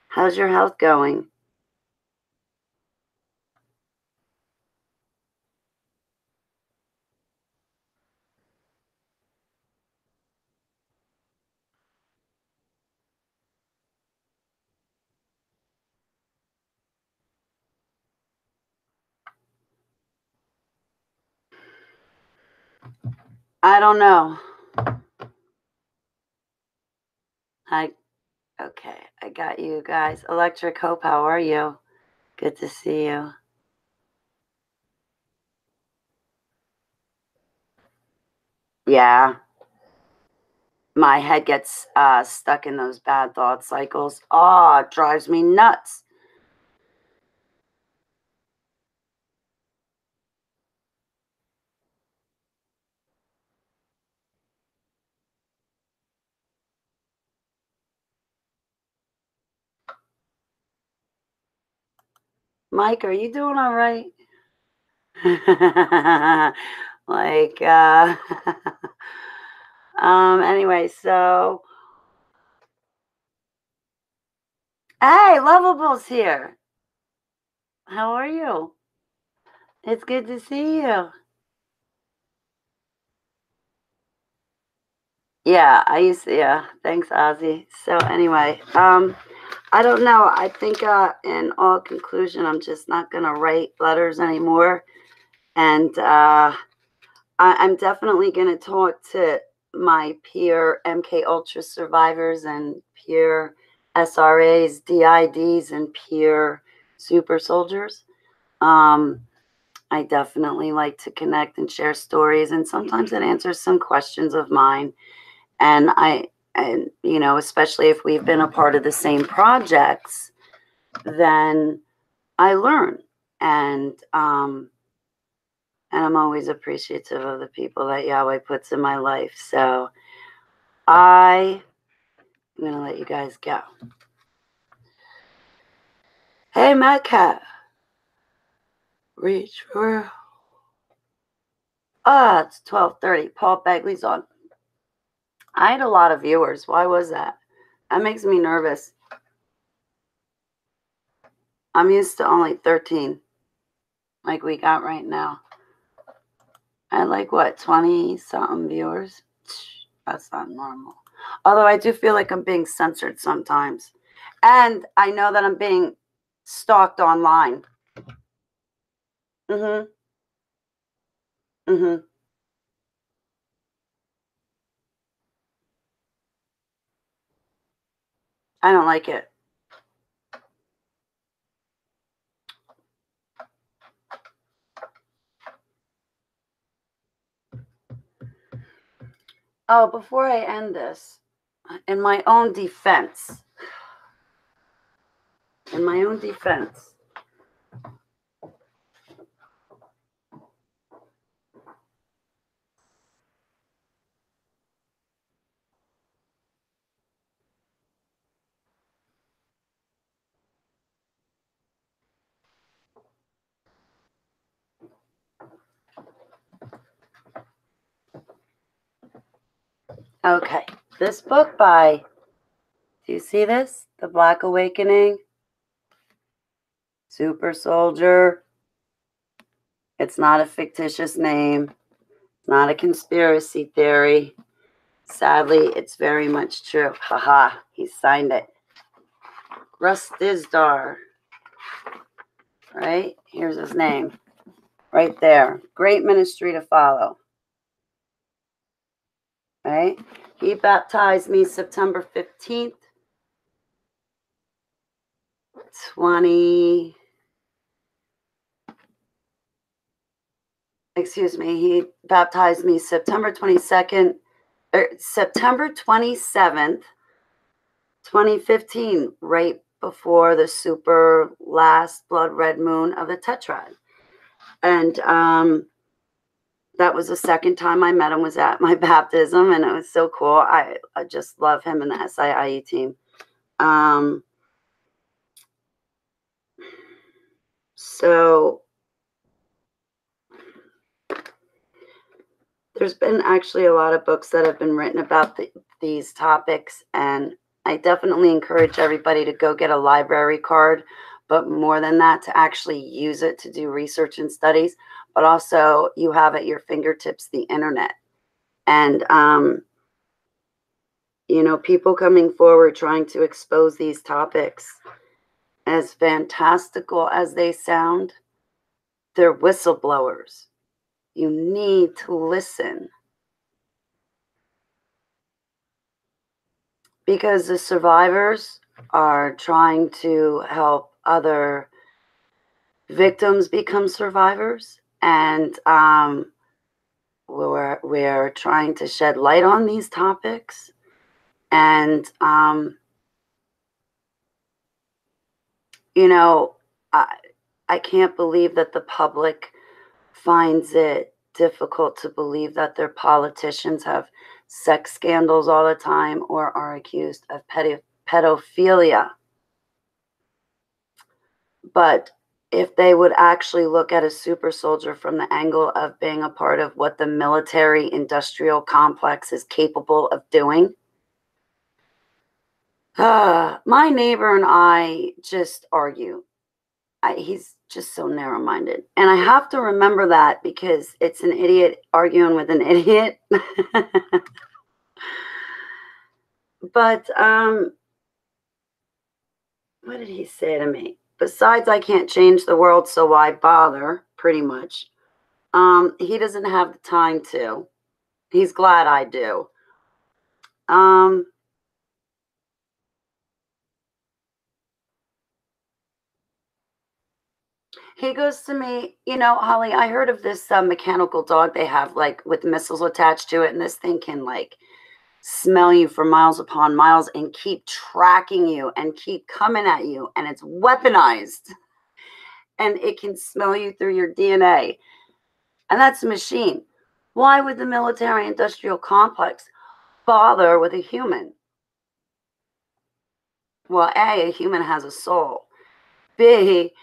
How's your health going? I don't know. Okay, I got you guys. Electric Hope, how are you? Good to see you. Yeah. My head gets stuck in those bad thought cycles. Oh, it drives me nuts. Mike, are you doing all right? Like, anyway, so, hey, Lovable's here. How are you? It's good to see you. Yeah, yeah, thanks, Ozzy. So anyway, I don't know. I think in all conclusion, I'm just not going to write letters anymore. And I'm definitely going to talk to my peer MKUltra survivors and peer SRAs, DIDs, and peer super soldiers. I definitely like to connect and share stories, and sometimes it answers some questions of mine. And you know, especially if we've been a part of the same projects, then I learn. And I'm always appreciative of the people that Yahweh puts in my life. So I'm going to let you guys go. Hey, Metcalf. Reach for... it's 12:30. Paul Bagley's on. I had a lot of viewers. Why was that? That makes me nervous. I'm used to only 13, like we got right now. I like, what, 20-something viewers? That's not normal. Although I do feel like I'm being censored sometimes. And I know that I'm being stalked online. Mm-hmm. Mm-hmm. I don't like it. Oh, before I end this, in my own defense, okay, this book by, do you see this? The Black Awakening, Super Soldier. It's not a fictitious name. It's not a conspiracy theory. Sadly, it's very much true. Haha, he signed it. Russ Dizdar. Right? Here's his name. Right there. Great ministry to follow. Right? He baptized me September 15th, 20. Excuse me. He baptized me September 22nd, September 27th, 2015, right before the super last blood red moon of the Tetrad. And that was the second time I met him, was at my baptism, and it was so cool. I just love him and the SIIE team. So there's been actually a lot of books that have been written about these topics, and I definitely encourage everybody to go get a library card, but more than that, to actually use it to do research and studies, but also you have at your fingertips the internet. And, you know, people coming forward trying to expose these topics, as fantastical as they sound, they're whistleblowers. You need to listen. Because the survivors are trying to help other victims become survivors. And we're trying to shed light on these topics. And, you know, I can't believe that the public finds it difficult to believe that their politicians have sex scandals all the time or are accused of pedophilia. But if they would actually look at a super soldier from the angle of being a part of what the military industrial complex is capable of doing. My neighbor and I just argue. He's just so narrow-minded. And I have to remember that because it's an idiot arguing with an idiot. But what did he say to me? Besides, I can't change the world, so why bother, pretty much. He doesn't have the time to. He's glad I do. He goes to me, you know, Holly, I heard of this mechanical dog they have, like, with missiles attached to it, and this thing can, like, smell you for miles upon miles and keep tracking you and keep coming at you, and it's weaponized. And it can smell you through your DNA. And that's a machine. Why would the military industrial complex bother with a human? Well, A, human has a soul. B,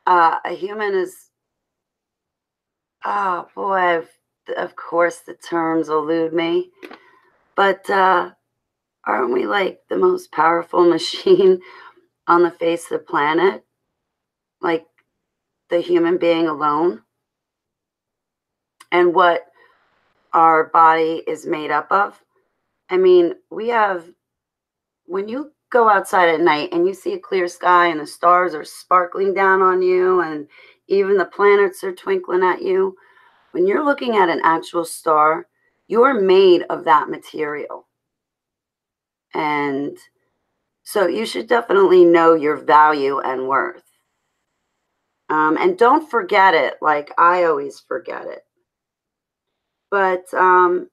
a human is, oh boy, of course the terms elude me. But aren't we like the most powerful machine on the face of the planet? like the human being alone and what our body is made up of. I mean, when you go outside at night and you see a clear sky and the stars are sparkling down on you and even the planets are twinkling at you, when you're looking at an actual star, you're made of that material. And so you should definitely know your value and worth. And don't forget it, like I always forget it. But a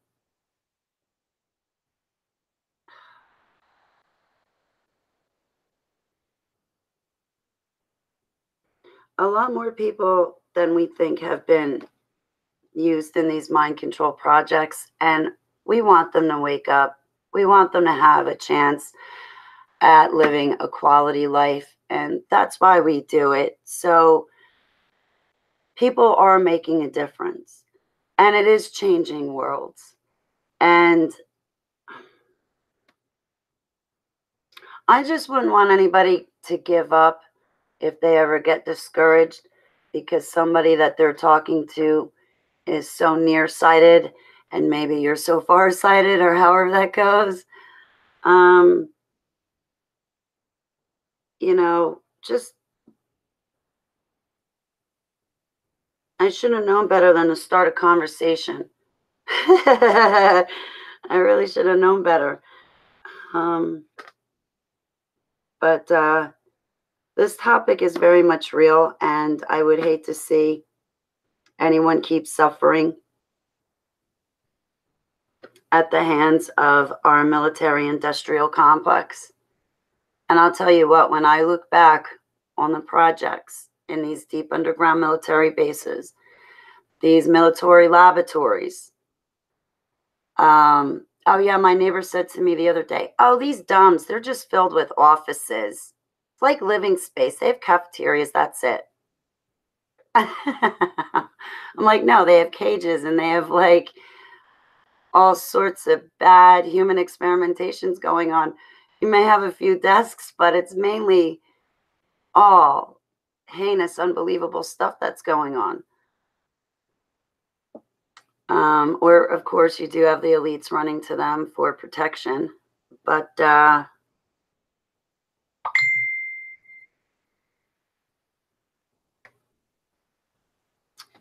lot more people than we think have been used in these mind control projects, and we want them to wake up. We want them to have a chance at living a quality life, and that's why we do it. So people are making a difference, and it is changing worlds. And I just wouldn't want anybody to give up if they ever get discouraged because somebody that they're talking to is so nearsighted and maybe you're so farsighted or however that goes. You know, just I should have known better than to start a conversation. I really should have known better. But this topic is very much real, and I would hate to see anyone keep suffering at the hands of our military industrial complex. And I'll tell you what, when I look back on the projects in these deep underground military bases, these military laboratories, oh yeah, my neighbor said to me the other day, oh, these dumps, they're just filled with offices. It's like living space. They have cafeterias, that's it. I'm like, no, they have cages and they have like all sorts of bad human experimentations going on. You may have a few desks, but it's mainly all heinous, unbelievable stuff that's going on. Or, of course, you do have the elites running to them for protection. But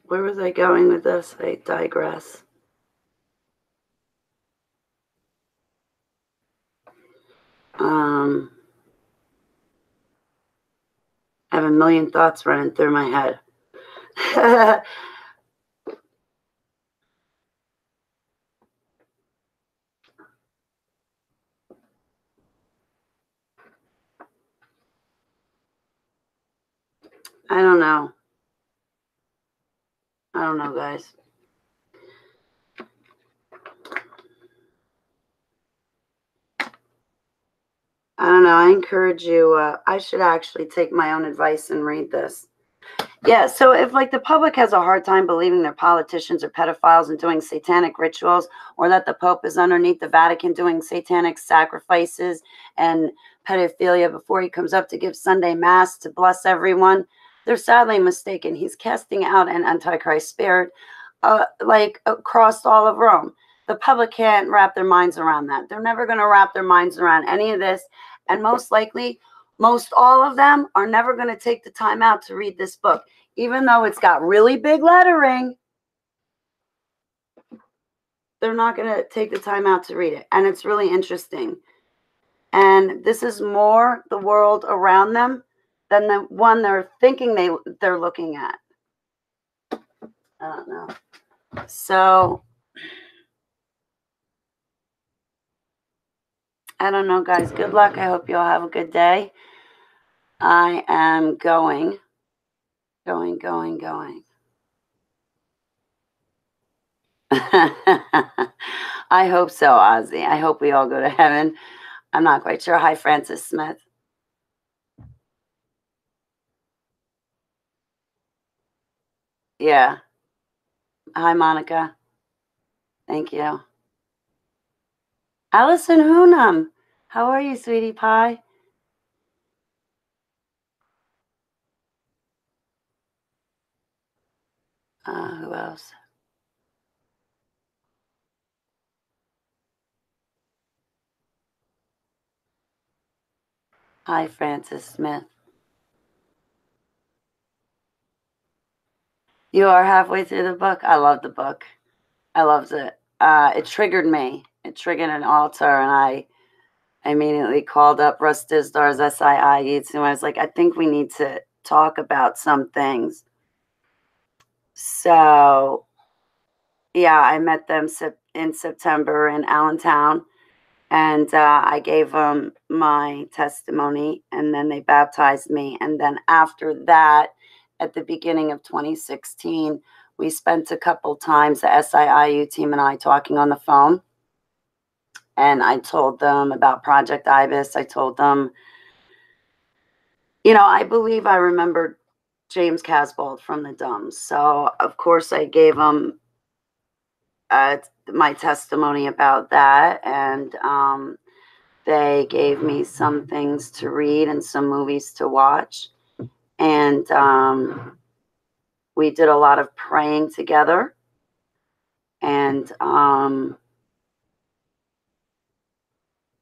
where was I going with this? I digress. I have a million thoughts running through my head. I don't know. I don't know, guys. I don't know. I encourage you. I should actually take my own advice and read this. Yeah, so if like the public has a hard time believing their politicians are pedophiles and doing satanic rituals, or that the Pope is underneath the Vatican doing satanic sacrifices and pedophilia before he comes up to give Sunday Mass to bless everyone, they're sadly mistaken. He's casting out an Antichrist spirit like across all of Rome. The public can't wrap their minds around that. They're never going to wrap their minds around any of this. And most likely, most all of them are never going to take the time out to read this book, even though it's got really big lettering. They're not going to take the time out to read it. And it's really interesting. And this is more the world around them than the one they're thinking they're looking at. I don't know. So, I don't know, guys. Good luck. I hope you all have a good day. I am going. I hope so, Ozzy. I hope we all go to heaven. I'm not quite sure. Hi, Francis Smith. Yeah. Hi, Monica. Thank you. Allison Hoonam. How are you, sweetie pie? Who else? Hi, Francis Smith. You are halfway through the book? I love the book. I loved it. It triggered me. It triggered an altar, and I immediately called up Russ Disdar's SII, and I was like, I think we need to talk about some things. So, yeah, I met them in September in Allentown, and I gave them my testimony, and then they baptized me. And then after that, at the beginning of 2016, we spent a couple times, the SIIU team and I, talking on the phone. And I told them about Project Ibis. I told them, you know, I believe I remembered James Casbolt from the Dumbs. So, of course, I gave them my testimony about that. And they gave me some things to read and some movies to watch. And we did a lot of praying together. And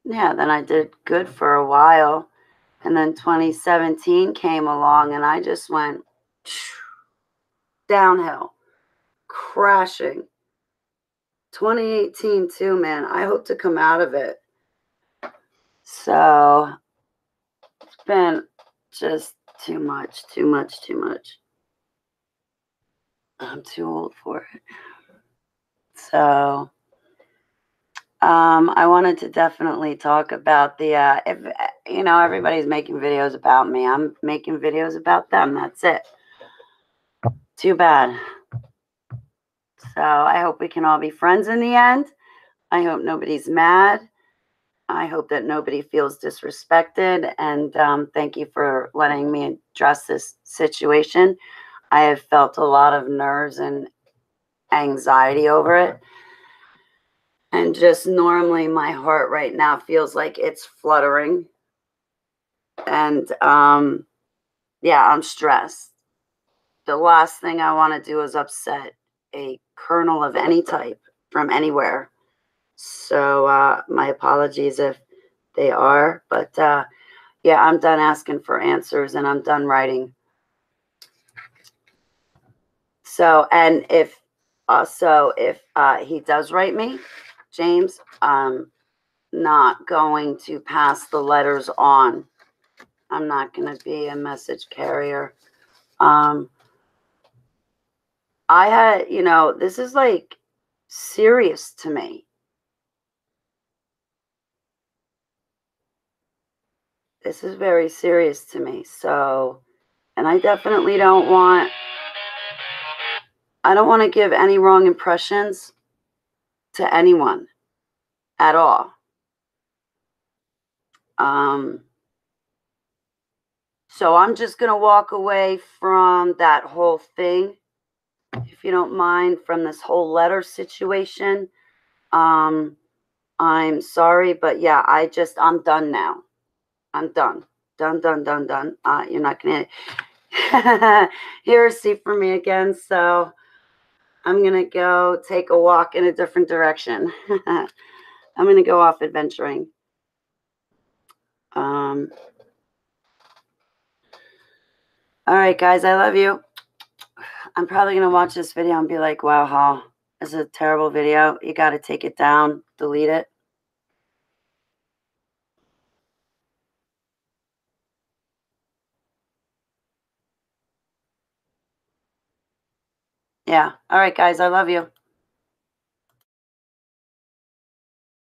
yeah, then I did good for a while. And then 2017 came along, and I just went downhill, crashing. 2018 too, man. I hope to come out of it. So it's been just too much. I'm too old for it. So I wanted to definitely talk about the, if, you know, everybody's making videos about me. I'm making videos about them. That's it. Too bad. So I hope we can all be friends in the end. I hope nobody's mad. I hope that nobody feels disrespected. And thank you for letting me address this situation. I have felt a lot of nerves and anxiety over it. And just normally my heart right now feels like it's fluttering. And yeah, I'm stressed. The last thing I want to do is upset a colonel of any type from anywhere. So my apologies if they are. But yeah, I'm done asking for answers, and I'm done writing. So, and if he does write me, James, I'm not going to pass the letters on. I'm not going to be a message carrier. I had, you know, this is like serious to me. This is very serious to me. So, and I definitely don't want to give any wrong impressions to anyone at all. So I'm just going to walk away from that whole thing, if you don't mind, from this whole letter situation. I'm sorry, but yeah, I'm done now. I'm done. Done. You're not going to hear a seat from me again. So I'm going to go take a walk in a different direction. I'm going to go off adventuring. All right, guys, I love you. I'm probably going to watch this video and be like, wow, Hall, this is a terrible video. You got to take it down, delete it. Yeah. All right, guys, I love you.